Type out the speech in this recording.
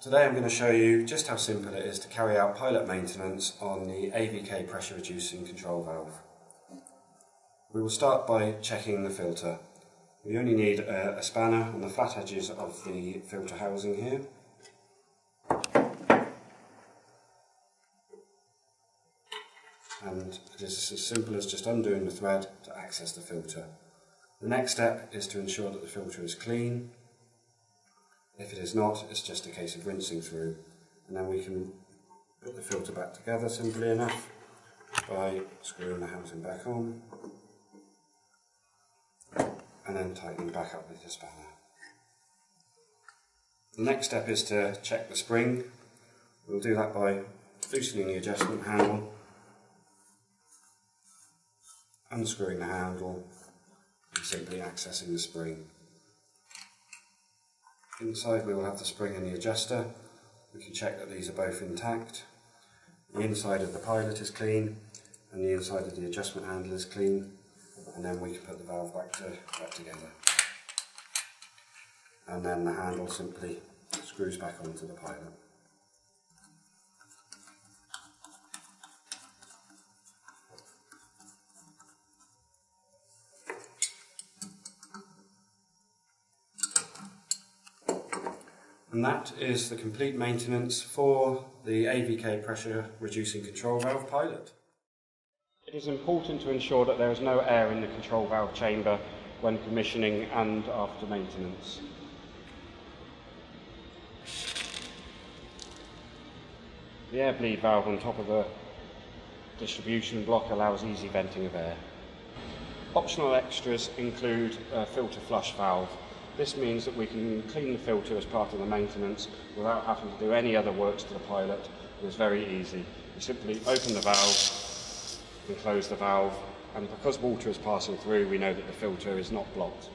Today I'm going to show you just how simple it is to carry out pilot maintenance on the AVK pressure reducing control valve. We will start by checking the filter. We only need a spanner on the flat edges of the filter housing here. And it is as simple as just undoing the thread to access the filter. The next step is to ensure that the filter is clean. If it is not, it's just a case of rinsing through, and then we can put the filter back together simply enough by screwing the housing back on and then tightening back up with the spanner. The next step is to check the spring. We'll do that by loosening the adjustment handle, unscrewing the handle and simply accessing the spring. Inside we will have the spring and the adjuster. We can check that these are both intact. The inside of the pilot is clean and the inside of the adjustment handle is clean, and then we can put the valve back together. And then the handle simply screws back onto the pilot. And that is the complete maintenance for the AVK pressure reducing control valve pilot. It is important to ensure that there is no air in the control valve chamber when commissioning and after maintenance. The air bleed valve on top of the distribution block allows easy venting of air. Optional extras include a filter flush valve. This means that we can clean the filter as part of the maintenance without having to do any other works to the pilot. It's very easy. You simply open the valve and close the valve, and because water is passing through, we know that the filter is not blocked.